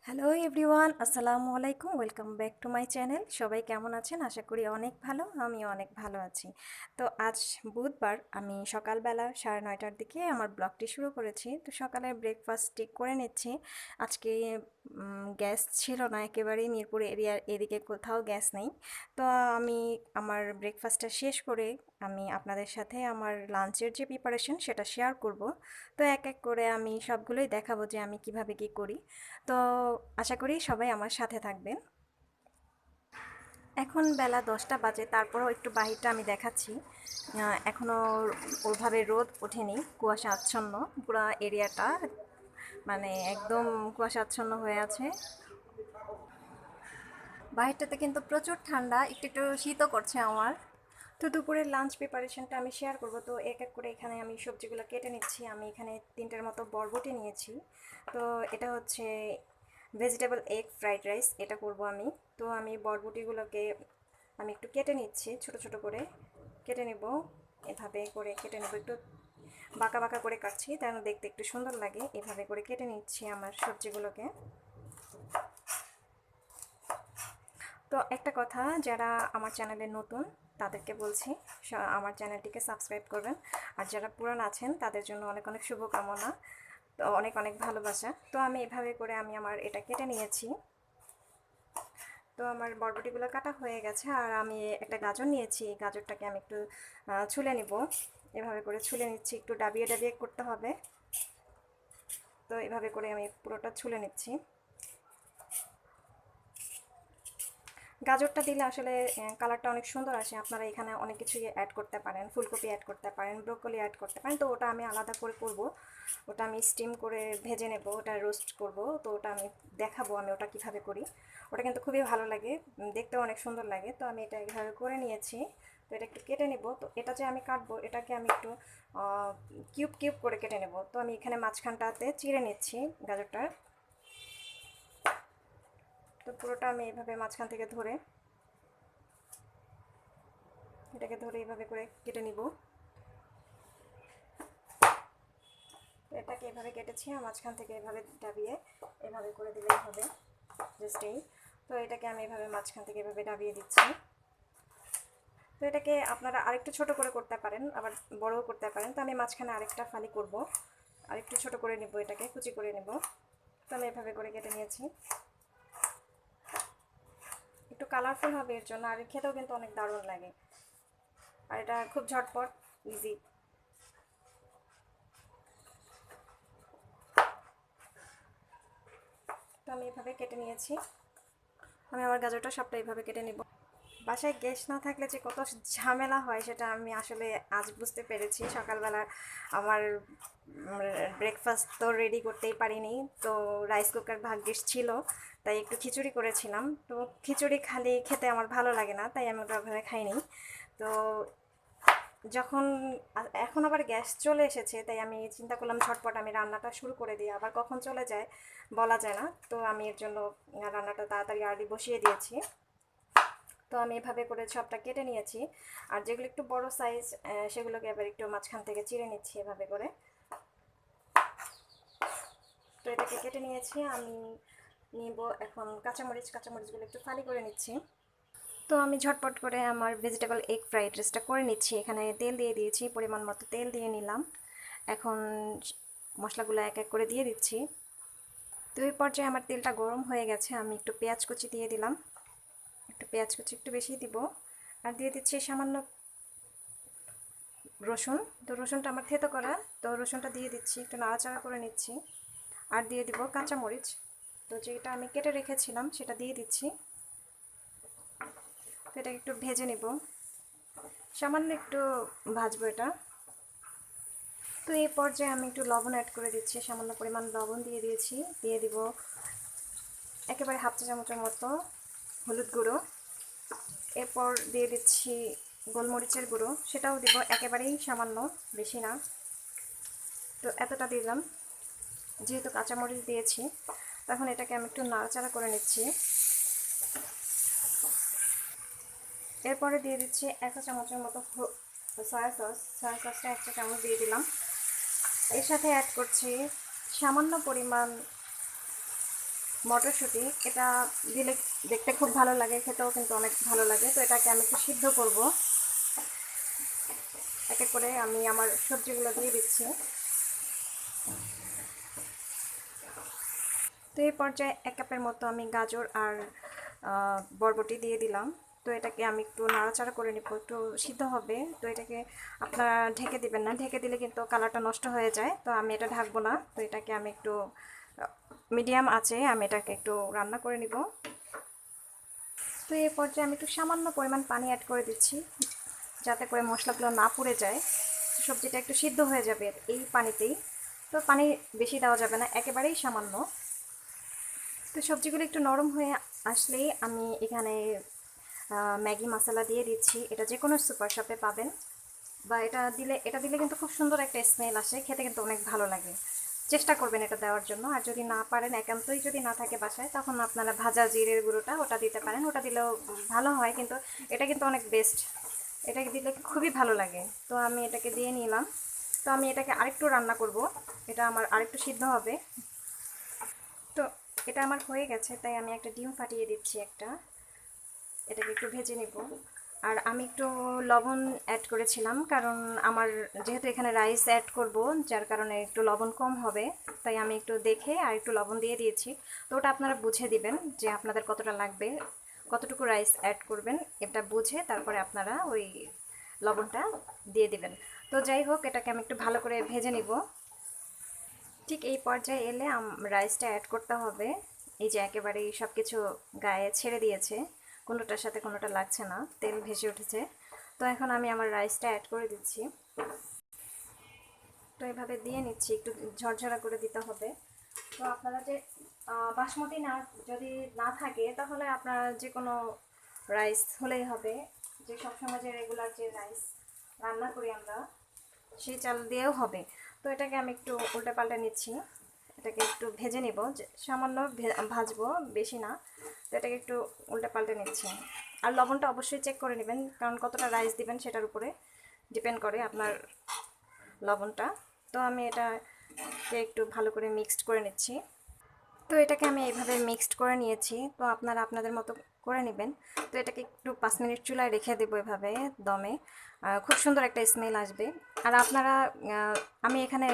Hello everyone, আসসালামু আলাইকুম। Welcome back to my channel. সবাই কেমন আছেন? আশা করি অনেক ভালো। আমিও অনেক ভালো আছি। তো আজ বুধবার, আমি সকালবেলা 9:30টার দিকে আমার ব্লগটি শুরু করেছি। তো সকালে ব্রেকফাস্টটি করে নিচ্ছি। আজকে গ্যাস ছিল না, একেবারেই মিরপুর এরিয়ার এদিকে কোথাও গ্যাস নেই। তো আমি আমার ব্রেকফাস্টটা শেষ করে আমি আপনাদের সাথে আমার লাঞ্চের যে প্রিপারেশন সেটা শেয়ার করব। তো এক এক করে আমি সবগুলোই দেখাবো যে আমি কিভাবে কি করি। তো আশা করি সবাই আমার সাথে থাকবেন। এখন বেলা 10টা বাজে, তারপরও একটু বাহিরটা আমি দেখাচ্ছি। এখনও ওইভাবে রোদ ওঠেনি, কুয়াশা আচ্ছন্ন পুরো এরিয়াটা, মানে একদম কুয়াশা আচ্ছন্ন হয়ে আছে। বাহিরটাতে কিন্তু প্রচুর ঠান্ডা, একটু একটু শীতও করছে আমার। তো দুপুরের লাঞ্চ প্রিপারেশনটা আমি শেয়ার করব। তো এক এক করে এখানে আমি সবজিগুলো কেটে নিচ্ছি। আমি এখানে 3টের মতো বরবটি নিয়েছি। তো এটা হচ্ছে ভেজিটেবল এগ ফ্রাইড রাইস, এটা করব আমি। তো আমি বরবটিগুলোকে আমি একটু কেটে নিচ্ছি, ছোট ছোট করে কেটে নেব। এভাবে করে কেটে নেব, একটু বাঁকা বাঁকা করে কাটছি যেন দেখতে একটু সুন্দর লাগে। এভাবে করে কেটে নিচ্ছি আমার সবজিগুলোকে। তো একটা কথা, যারা আমার চ্যানেলে নতুন তাদেরকে বলছি আমার চ্যানেলটিকে সাবস্ক্রাইব করবেন। আর যারা পুরান আছেন তাদের জন্য অনেক অনেক শুভকামনা, তো অনেক অনেক ভালোবাসা। তো আমি এভাবে করে আমি আমার এটা কেটে নিয়েছি। তো আমার বরবটিগুলো কাটা হয়ে গেছে। আর আমি একটা গাজর নিয়েছি, গাজরটাকে আমি একটু ছুলে নিব। এভাবে করে ছুলে নিচ্ছি, একটু ডাবিয়ে ডাবিয়ে করতে হবে। তো এভাবে করে আমি পুরোটা ছুলে নিচ্ছি। গাজরটা দিলে আসলে কালারটা অনেক সুন্দর আসে। আপনারা এখানে অনেক কিছুই অ্যাড করতে পারেন, ফুলকপি অ্যাড করতে পারেন, ব্রোকলি অ্যাড করতে পারেন। তো ওটা আমি আলাদা করে করব, ওটা আমি স্টিম করে ভেজে নেব, ওটা রোস্ট করব। তো ওটা আমি দেখাবো আমি ওটা কিভাবে করি। ওটা কিন্তু খুবই ভালো লাগে, দেখতেও অনেক সুন্দর লাগে। তো আমি এটা এইভাবে করে নিয়েছি। তো এটা একটু কেটে নেব। তো এটা যে আমি কাটবো, এটাকে আমি একটু কিউব কিউব করে কেটে নেব। তো আমি এখানে মাঝখানটাতে চিড়ে নিচ্ছি গাজরটা। তো পুরোটা আমি এইভাবে মাঝখান থেকে ধরে এটাকে ধরে এইভাবে করে কেটে নিব। এটাকে এভাবে কেটেছি, আর মাঝখান থেকে এভাবে ডাবিয়ে এভাবে করে দিলেই হবে, জাস্ট এই। তো এটাকে আমি এভাবে মাঝখান থেকে এভাবে ডাবিয়ে দিচ্ছি। তো এটাকে আপনারা আরেকটু ছোট করে করতে পারেন, আবার বড়ও করতে পারেন। তো আমি মাঝখানে আরেকটা ফালি করব, আরেকটু ছোট করে নেব, এটাকে কুচি করে নেব। তো আমি এভাবে করে কেটে নিয়েছি। একটু কালারফুল হবে এর জন্য, আর খেতেও কিন্তু অনেক দারুণ লাগে। আর এটা খুব ঝটপট, ইজি। তো আমি এভাবে কেটে নিয়েছি। আমি আমার গাজরটা সবটা এইভাবে কেটে নিব। বাসায় গ্যাস না থাকলে যে কত ঝামেলা হয় সেটা আমি আসলে আজ বুঝতে পেরেছি। সকালবেলা আমার ব্রেকফাস্ট তো রেডি করতেই পারিনি। তো রাইস কুকার ভাগ্যিস ছিল, তাই একটু খিচুড়ি করেছিলাম। তো খিচুড়ি খালি খেতে আমার ভালো লাগে না, তাই আমি ওটা খাইনি। তো যখন এখন আবার গ্যাস চলে এসেছে, তাই আমি চিন্তা করলাম ঝটপট আমি রান্নাটা শুরু করে দিই, আবার কখন চলে যায় বলা যায় না। তো আমি এর জন্য রান্নাটা তাড়াতাড়ি আর্লি বসিয়ে দিয়েছি। তো আমি এভাবে করে সবটা কেটে নিয়েছি। আর যেগুলো একটু বড় সাইজ, সেগুলোকে এবার একটু মাঝখান থেকে চিড়ে নিচ্ছি এভাবে করে। তো এটাকে কেটে নিয়েছি। আমি নিব এখন কাঁচামরিচগুলো একটু ফালি করে নিচ্ছি। তো আমি ঝটপট করে আমার ভেজিটেবল এগ ফ্রাইড রাইসটা করে নিচ্ছি। এখানে তেল দিয়ে দিয়েছি, পরিমাণ মতো তেল দিয়ে নিলাম। এখন মশলাগুলো এক এক করে দিয়ে দিচ্ছি। তো এই পর্যায়ে আমার তেলটা গরম হয়ে গেছে, আমি একটু পেঁয়াজ কুচি দিয়ে দিলাম। একটু পেঁয়াজ কুচি একটু বেশি দিব। আর দিয়ে দিচ্ছি সামান্য রসুন। তো রসুনটা আমার থেতো করা, তো রসুনটা দিয়ে দিচ্ছি, একটু নাড়াচাড়া করে নিচ্ছি। আর দিয়ে দিব কাঁচামরিচ। তো যেটা আমি কেটে রেখেছিলাম সেটা দিয়ে দিচ্ছি। তো এটাকে একটু ভেজে নিব, সামান্য একটু ভাজবো এটা। তো এই পর্যায়ে আমি একটু লবণ অ্যাড করে দিচ্ছি, সামান্য পরিমাণ লবণ দিয়ে দিয়েছি। দিয়ে দিব একেবারে হাফ চা চামচের মতো হলুদ গুঁড়ো। এরপর দিয়ে দিচ্ছি গোলমরিচের গুঁড়ো, সেটাও দিব একেবারেই সামান্য, বেশি না। তো এতটা দিলাম, যেহেতু কাঁচামরিচ দিয়েছি। তখন এটাকে আমি একটু নাড়াচাড়া করে নিচ্ছি। এরপরে দিয়ে দিচ্ছি 1 চা চামচের মতো সয়া সসটা 1 চা চামচ দিয়ে দিলাম। এর সাথে অ্যাড করছি সামান্য পরিমাণ মটরশুঁটি, এটা দিলে দেখতে খুব ভালো লাগে, খেতেও কিন্তু অনেক ভালো লাগে। তো এটাকে আমি একটু সিদ্ধ করব। এক এক করে আমি আমার সবজিগুলো দিয়ে দিচ্ছি। তো এই পর্যায়ে 1 কাপের মতো আমি গাজর আর বরবটি দিয়ে দিলাম। তো এটাকে আমি একটু নাড়াচাড়া করে নিব, একটু সিদ্ধ হবে। তো এটাকে আপনারা ঢেকে দিবেন না, ঢেকে দিলে কিন্তু কালারটা নষ্ট হয়ে যায়। তো আমি এটা ঢাকবো না। তো এটাকে আমি একটু মিডিয়াম আঁচে আমি এটাকে একটু রান্না করে নিব। তো এই পর্যায়ে আমি একটু সামান্য পরিমাণ পানি অ্যাড করে দিচ্ছি, যাতে করে মশলাগুলো না পুড়ে যায়। সবজিটা একটু সিদ্ধ হয়ে যাবে এই পানিতেই। তো পানি বেশি দেওয়া যাবে না, একেবারেই সামান্য। তো সবজিগুলো একটু নরম হয়ে আসলেই আমি এখানে ম্যাগি মশলা দিয়ে দিচ্ছি। এটা যে কোনো সুপার শপে পাবেন, বা এটা দিলে কিন্তু খুব সুন্দর একটা স্মেল আসে, খেতে কিন্তু অনেক ভালো লাগে। চেষ্টা করবেন এটা দেওয়ার জন্য। আর যদি না পারেন, একান্তই যদি না থাকে বাসায়, তখন আপনারা ভাজা জিরের গুঁড়োটা ওটা দিতে পারেন, ওটা দিলেও ভালো হয়। কিন্তু এটা কিন্তু অনেক বেস্ট, এটাকে দিলে খুবই ভালো লাগে। তো আমি এটাকে দিয়ে নিলাম। তো আমি এটাকে আরেকটু রান্না করব, এটা আমার আরেকটু সিদ্ধ হবে। তো এটা আমার হয়ে গেছে, তাই আমি একটা ডিম ফাটিয়ে দিচ্ছি একটা, এটাকে একটু ভেজে নেব। আর আমি একটু লবণ অ্যাড করেছিলাম, কারণ আমার যেহেতু এখানে রাইস অ্যাড করব, যার কারণে একটু লবণ কম হবে, তাই আমি একটু দেখে আর একটু লবণ দিয়ে দিয়েছি। তো ওটা আপনারা বুঝে দিবেন যে আপনাদের কতটা লাগবে, কতটুকু রাইস অ্যাড করবেন, এটা বুঝে তারপরে আপনারা ওই লবণটা দিয়ে দিবেন। তো যাই হোক, এটাকে আমি একটু ভালো করে ভেজে নিব। ঠিক এই পর্যায়ে এলে রাইসটা অ্যাড করতে হবে। এই যে একেবারেই সব কিছু গায়ে ছেড়ে দিয়েছে, কোনোটার সাথে কোনোটা লাগছে না, তেল ভেসে উঠেছে। তো এখন আমি আমার রাইসটা অ্যাড করে দিচ্ছি। তো এভাবে দিয়ে নিচ্ছি, একটু ঝরঝরা করে দিতে হবে। তো আপনারা যে বাসমতি না যদি না থাকে, তাহলে আপনারা যে কোনো রাইস হলেই হবে। যে সবসময় যে রেগুলার যে রাইস রান্না করি আমরা, সেই চাল দিয়েও হবে। তো এটাকে আমি একটু উল্টে পাল্টে নিচ্ছি, এটাকে একটু ভেজে নিব, সামান্য ভাজবো, বেশি না। তো এটাকে একটু উল্টে পাল্টে নিচ্ছি। আর লবণটা অবশ্যই চেক করে নেবেন, কারণ কতটা রাইস দিবেন সেটার উপরে ডিপেন্ড করে আপনার লবণটা। তো আমি এটাকে একটু ভালো করে মিক্সড করে নিচ্ছি। তো এটাকে আমি এইভাবে মিক্সড করে নিয়েছি। তো আপনারা আপনাদের মতো করে নেবেন। তো এটাকে একটু 5 মিনিট চুলায় রেখে দেবো এভাবে দমে, খুব সুন্দর একটা স্মেল আসবে। আর আপনারা আমি এখানে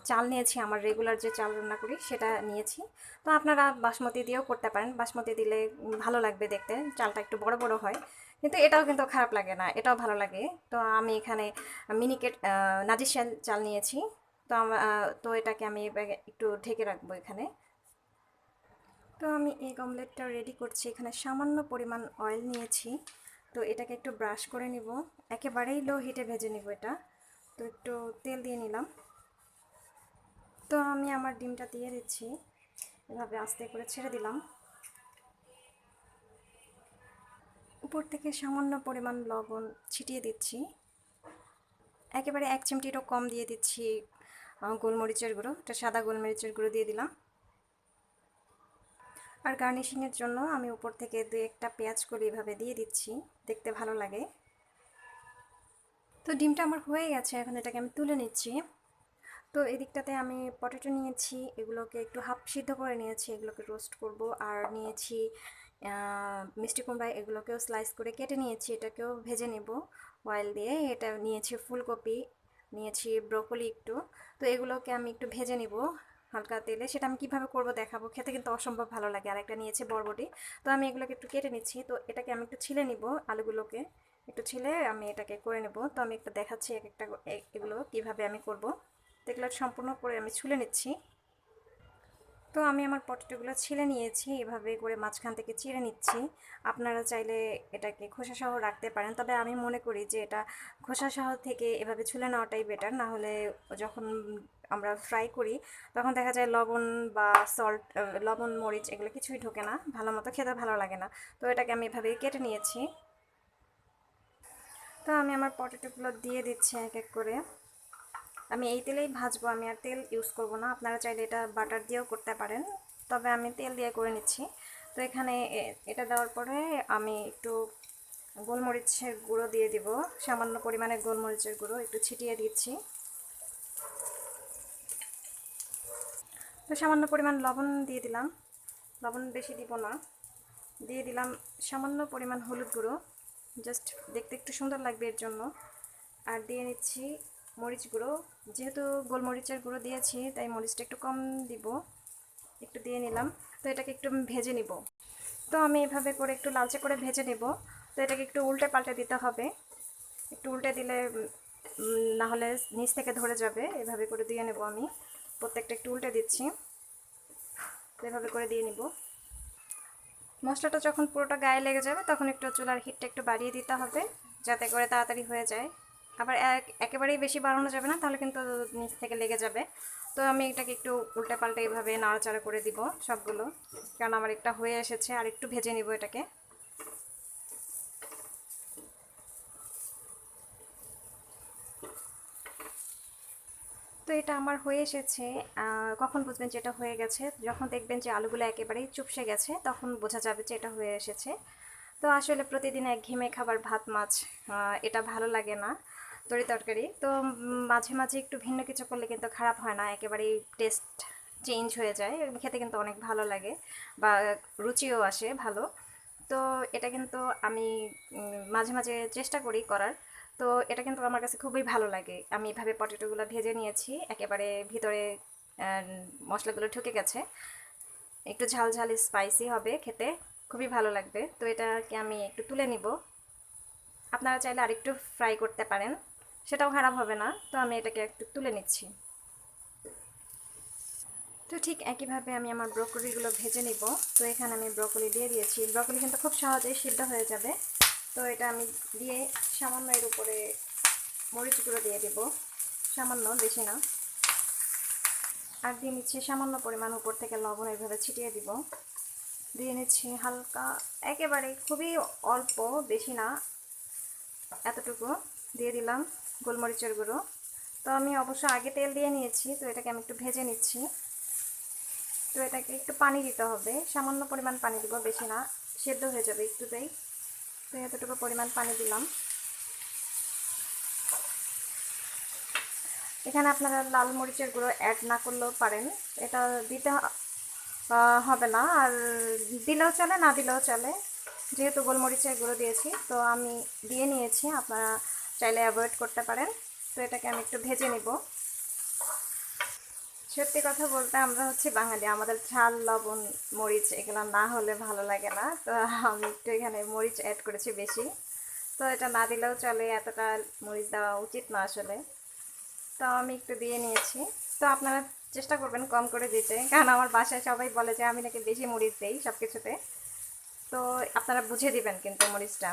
চাল নিয়েছি, আমার রেগুলার যে চাল রান্না করি সেটা নিয়েছি। তো আপনারা বাসমতি দিয়েও করতে পারেন, বাসমতি দিলে ভালো লাগবে দেখতে, চালটা একটু বড় বড় হয়। কিন্তু এটাও কিন্তু খারাপ লাগে না, এটাও ভালো লাগে। তো আমি এখানে মিনিকেট নাজির চাল নিয়েছি। তো এটাকে আমি একটু ঢেকে রাখবো এখানে। তো আমি এগ অমলেটটা রেডি করছি, এখানে সামান্য পরিমাণ অয়েল নিয়েছি। তো এটাকে একটু ব্রাশ করে নিব, একেবারেই লো হিটে ভেজে নিব এটা। তো একটু তেল দিয়ে নিলাম। তো আমি আমার ডিমটা দিয়ে দিচ্ছি, এভাবে আস্তে করে ছেড়ে দিলাম। উপর থেকে সামান্য পরিমাণ লবণ ছিটিয়ে দিচ্ছি, একেবারে 1 চিমটিরও কম দিয়ে দিচ্ছি গোলমরিচের গুঁড়ো, এটা সাদা গোলমরিচের গুঁড়ো দিয়ে দিলাম। আর গার্নিশিংয়ের জন্য আমি উপর থেকে 2-1টা পেঁয়াজ কলি এভাবে দিয়ে দিচ্ছি, দেখতে ভালো লাগে। তো ডিমটা আমার হয়ে গেছে, এখন এটাকে আমি তুলে নিচ্ছি। তো এদিকটাতে আমি পটেটো নিয়েছি, এগুলোকে একটু হাফ সিদ্ধ করে নিয়েছি, এগুলোকে রোস্ট করব। আর নিয়েছি মিষ্টি কুমড়া, এগুলোকেও স্লাইস করে কেটে নিয়েছি, এটাকেও ভেজে নেব অয়েল দিয়ে। এটা নিয়েছি ফুলকপি, নিয়েছি ব্রোকলি একটু। তো এগুলোকে আমি একটু ভেজে নিব হালকা তেলে, সেটা আমি কীভাবে করব দেখাবো, খেতে কিন্তু অসম্ভব ভালো লাগে। আর একটা নিয়েছি বরবটি। তো আমি এগুলোকে একটু কেটে নিচ্ছি। তো এটাকে আমি একটু ছিলে নিব, আলুগুলোকে একটু ছিলে আমি এটাকে করে নেব। তো আমি একটু দেখাচ্ছি এক একটা এগুলো কীভাবে আমি করব। তো এগুলো সম্পূর্ণ করে আমি ছুলে নিচ্ছি। তো আমি আমার পটেটোগুলো ছিলে নিয়েছি, এভাবে করে মাঝখান থেকে চিড়ে নিচ্ছি। আপনারা চাইলে এটাকে খোসাসহ রাখতে পারেন, তবে আমি মনে করি যে এটা খোসাসহ থেকে এভাবে ছুলে নেওয়াটাই বেটার। না হলে যখন আমরা ফ্রাই করি, তখন দেখা যায় লবণ বা সল্ট, লবণ মরিচ এগুলো কিছুই ঢোকে না, ভালো মতো খেতে ভালো লাগে না। তো এটাকে আমি এভাবে কেটে নিয়েছি। তো আমি আমার পটেটোগুলো দিয়ে দিচ্ছি এক এক করে। আমি এই তেলেই ভাজবো, আমি আর তেল ইউজ করব না। আপনারা চাইলে এটা বাটার দিয়েও করতে পারেন, তবে আমি তেল দিয়ে করে নিচ্ছি। তো এখানে এটা দেওয়ার পরে আমি একটু গোলমরিচের গুঁড়ো দিয়ে দিব, সামান্য পরিমাণে গোলমরিচের গুঁড়ো একটু ছিটিয়ে দিচ্ছি। তো সামান্য পরিমাণ লবণ দিয়ে দিলাম। লবণ বেশি দিব না, দিয়ে দিলাম সামান্য পরিমাণ হলুদ গুঁড়ো, জাস্ট দেখতে একটু সুন্দর লাগবে এর জন্য। আর দিয়ে নিচ্ছি মরিচ গুঁড়ো, যেহেতু গোলমরিচের গুঁড়ো দিয়েছি তাই মরিচটা একটু কম দিব, একটু দিয়ে নিলাম। তো এটাকে একটু ভেজে নিব। তো আমি এভাবে করে একটু লালচে করে ভেজে নেব। তো এটাকে একটু উল্টে পাল্টে দিতে হবে, একটু উল্টে দিলে না হলে নিচ থেকে ধরে যাবে। এভাবে করে দিয়ে নেব আমি, প্রত্যেকটা একটু উল্টে দিচ্ছি। তো এভাবে করে দিয়ে নিব। মশলাটা যখন পুরোটা গায়ে লেগে যাবে তখন একটু চুলার হিটটা একটু বাড়িয়ে দিতে হবে, যাতে করে তাড়াতাড়ি হয়ে যায়। আবার একেবারেই বেশি বাড়ানো যাবে না, তাহলে কিন্তু নিচ থেকে লেগে যাবে। তো আমি এটাকে একটু উল্টে পাল্টে এইভাবে নাড়াচাড়া করে দিব সবগুলো, কারণ আমার একটা হয়ে এসেছে। আর একটু ভেজে নিব এটাকে। তো এটা আমার হয়ে এসেছে। কখন বুঝবেন যে এটা হয়ে গেছে? যখন দেখবেন যে আলুগুলো একেবারেই চুপসে গেছে, তখন বোঝা যাবে যে এটা হয়ে এসেছে। তো আসলে প্রতিদিন একঘেয়েমি খাবার ভাত মাছ, এটা ভালো লাগে না, তরি তরকারি। তো মাঝে মাঝে একটু ভিন্ন কিছু করলে কিন্তু খারাপ হয় না, একেবারেই টেস্ট চেঞ্জ হয়ে যায়, খেতে কিন্তু অনেক ভালো লাগে, বা রুচিও আসে ভালো। তো এটা কিন্তু আমি মাঝে মাঝে চেষ্টা করি করার। তো এটা কিন্তু আমার কাছে খুবই ভালো লাগে। আমি এভাবে পটেটোগুলো ভেজে নিয়েছি, একেবারে ভিতরে মশলাগুলো ঢুকে গেছে, একটু ঝাল ঝাল স্পাইসি হবে খেতে, খুবই ভালো লাগবে। তো এটাকে আমি একটু তুলে নিব। আপনারা চাইলে আরেকটু ফ্রাই করতে পারেন, সেটাও খারাপ হবে না। তো আমি এটাকে একটু তুলে নিচ্ছি। তো ঠিক একইভাবে আমি আমার ব্রোকলিগুলো ভেজে নিব। তো এখানে আমি ব্রোকলি দিয়ে দিয়েছি, ব্রোকলি কিন্তু খুব সহজেই সিদ্ধ হয়ে যাবে। তো এটা আমি দিয়ে সামান্য এর উপরে মরিচ গুঁড়ো দিয়ে দিব, সামান্য, বেশি না। আর দিয়ে নিচ্ছি সামান্য পরিমাণ উপর থেকে লবণ, এইভাবে ছিটিয়ে দিব। দিয়ে নিচ্ছি হালকা, একেবারে খুবই অল্প, বেশি না, এতটুকু দিয়ে দিলাম গোলমরিচের গুঁড়ো। তো আমি অবশ্য আগে তেল দিয়ে নিয়েছি, তো এটাকে আমি একটু ভেজে নিচ্ছি। তো এটাকে একটু পানি দিতে হবে, সামান্য পরিমাণ পানি দিব, বেশি না, সেদ্ধ হয়ে যাবে একটুতেই। তো এতটুকু পরিমাণ পানি দিলাম। এখানে আপনারা লাল মরিচের গুঁড়ো অ্যাড না করলেও পারেন, এটা দিতে হবে না। আর দিলেও চলে, না দিলেও চলে, যেহেতু গোলমরিচের গুঁড়ো দিয়েছি তো আমি দিয়ে নিয়েছি, আপনারা চাইলে অ্যাভয়েড করতে পারেন। তো এটাকে আমি একটু ভেজে নিব। সত্যি কথা বলতে আমরা হচ্ছে বাঙালি, আমাদের ঝাল লবণ মরিচ এগুলো না হলে ভালো লাগে না। তো আমি একটু এখানে মরিচ অ্যাড করেছি বেশি। তো এটা না দিলেও চলে, এতটা মরিচ দেওয়া উচিত না আসলে। তো আমি একটু দিয়ে নিয়েছি। তো আপনারা চেষ্টা করবেন কম করে দিতে, কারণ আমার বাসায় সবাই বলে যে আমি নাকি বেশি মরিচ দিই সব কিছুতে। তো আপনারা বুঝে দিবেন কিন্তু মরিচটা।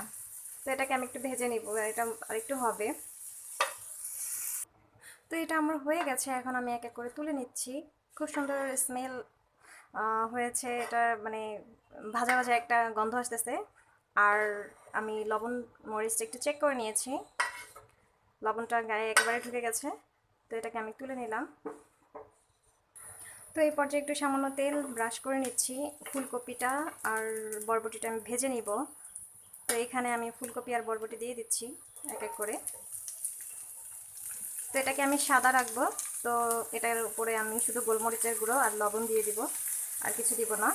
তো এটাকে আমি একটু ভেজে নিব, এটা আরেকটু হবে। তো এটা আমার হয়ে গেছে, এখন আমি এক এক করে তুলে নিচ্ছি। খুব সুন্দর স্মেল হয়েছে এটা, মানে ভাজা ভাজা একটা গন্ধ আসতেছে। আর আমি লবণ মরিচটা একটু চেক করে নিয়েছি, লবণটা গায়ে একেবারে ঢুকে গেছে। তো এটাকে আমি তুলে নিলাম। তো এই পর্যায়ে একটু সামান্য তেল ব্রাশ করে নিচ্ছি। ফুলকপিটা আর বরবটিটা আমি ভেজে নিব। তো এখানে আমি ফুলকপি আর বরবটি দিয়ে দিচ্ছি এক এক করে। তো এটাকে আমি সাদা রাখবো। তো এটার উপরে আমি শুধু গোলমরিচের গুঁড়ো আর লবণ দিয়ে দিব, আর কিছু দিব না।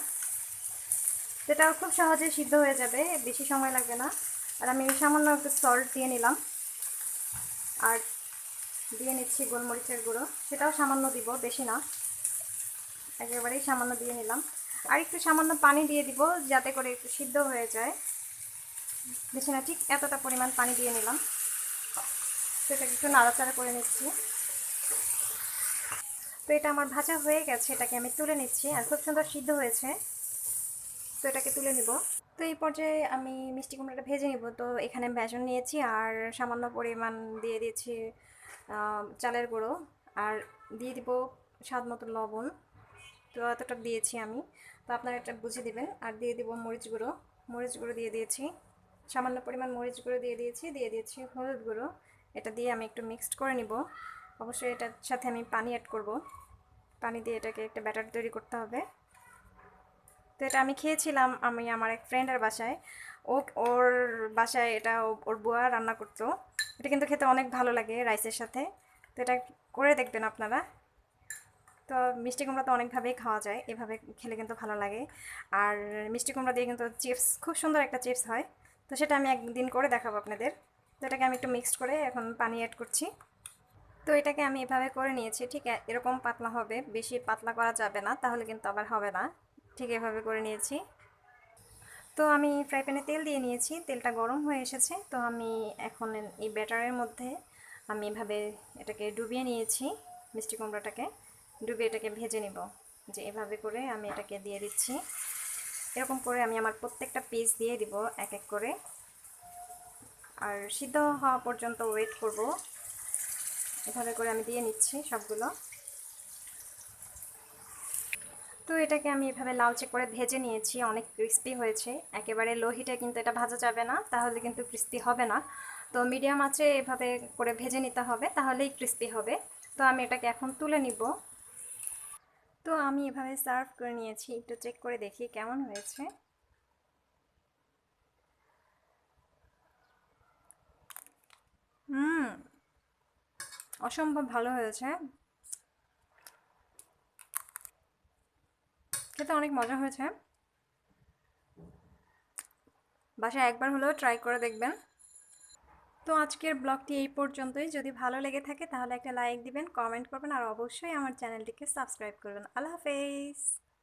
তো এটা খুব সহজে সিদ্ধ হয়ে যাবে, বেশি সময় লাগবে না। আর আমি সামান্য একটু সল্ট দিয়ে নিলাম, আর দিয়ে নিচ্ছি গোলমরিচের গুঁড়ো, সেটাও সামান্য দিব, বেশি না, একেবারেই সামান্য দিয়ে নিলাম। আর একটু সামান্য পানি দিয়ে দিব, যাতে করে একটু সিদ্ধ হয়ে যায়, বেশি না, ঠিক এতটা পরিমাণ পানি দিয়ে নিলাম। সেটাকে একটু নাড়াচাড়া করে নিচ্ছি। তো এটা আমার ভাজা হয়ে গেছে, এটাকে আমি তুলে নিচ্ছি, আর খুব সুন্দর সিদ্ধ হয়েছে। তো এটাকে তুলে নিব। তো এই পর্যায়ে আমি মিষ্টি কুমড়াটা ভেজে নিব। তো এখানে বেসন নিয়েছি, আর সামান্য পরিমাণ দিয়ে দিয়েছি চালের গুঁড়ো, আর দিয়ে দিব স্বাদ মতো লবণ। তো এতটা দিয়েছি আমি। তো আপনারা এটা বুঝে দিবেন। আর দিয়ে দিব মরিচ গুঁড়ো, মরিচ গুঁড়ো দিয়ে দিয়েছি, সামান্য পরিমাণ মরিচ গুঁড়ো দিয়ে দিয়েছি হলুদ গুঁড়ো। এটা দিয়ে আমি একটু মিক্সড করে নিব। অবশ্যই এটার সাথে আমি পানি অ্যাড করব, পানি দিয়ে এটাকে একটা ব্যাটার তৈরি করতে হবে। তো এটা আমি খেয়েছিলাম আমি আমার এক ফ্রেন্ডের বাসায়, ওর বাসায় এটা ওর বুয়া রান্না করতো। এটা কিন্তু খেতে অনেক ভালো লাগে রাইসের সাথে। তো এটা করে দেখবেন আপনারা। তো মিষ্টি কুমড়া তো অনেকভাবেই খাওয়া যায়, এভাবে খেলে কিন্তু ভালো লাগে। আর মিষ্টি কুমড়া দিয়ে কিন্তু চিপস, খুব সুন্দর একটা চিপস হয়। তো সেটা আমি একদিন করে দেখাবো আপনাদের। তো এটাকে আমি একটু মিক্সড করে এখন পানি অ্যাড করছি। তো এটাকে আমি এভাবে করে নিয়েছি, ঠিক এরকম পাতলা হবে, বেশি পাতলা করা যাবে না, তাহলে কিন্তু আবার হবে না। ঠিক এভাবে করে নিয়েছি। তো আমি ফ্রাই প্যানে তেল দিয়ে নিয়েছি, তেলটা গরম হয়ে এসেছে। তো আমি এখন এই ব্যাটারের মধ্যে আমি এভাবে এটাকে ডুবিয়ে নিয়েছি, মিষ্টি কুমড়োটাকে ডুবিয়ে এটাকে ভেজে নিব। যে এভাবে করে আমি এটাকে দিয়ে দিচ্ছি। এরকম করে আমি আমার প্রত্যেকটা পিস দিয়ে দিব এক এক করে, আর সিদ্ধ হওয়া পর্যন্ত ওয়েট করব। এভাবে করে আমি দিয়ে নিচ্ছি সবগুলো। তো এটাকে আমি এভাবে লালচে করে ভেজে নিয়েছি, অনেক ক্রিস্পি হয়েছে। একেবারে লো হিটে কিন্তু এটা ভাজা যাবে না, তাহলে কিন্তু ক্রিস্পি হবে না। তো মিডিয়াম আঁচে এভাবে করে ভেজে নিতে হবে, তাহলেই ক্রিস্পি হবে। তো আমি এটাকে এখন তুলে নিব। তো আমি এভাবে সার্ভ করে নিয়েছি, একটু চেক করে দেখি কেমন হয়েছে। হুম, অসম্ভব ভালো হয়েছে, খেতে অনেক মজা হয়েছে। বাসায় একবার হলেও ট্রাই করে দেখবেন। তো আজকের ব্লগটি এই পর্যন্তই। যদি ভালো লেগে থাকে তাহলে একটা লাইক দিবেন, কমেন্ট করবেন, আর অবশ্যই আমার চ্যানেলটিকে সাবস্ক্রাইব করবেন। আল্লাহ হাফেজ।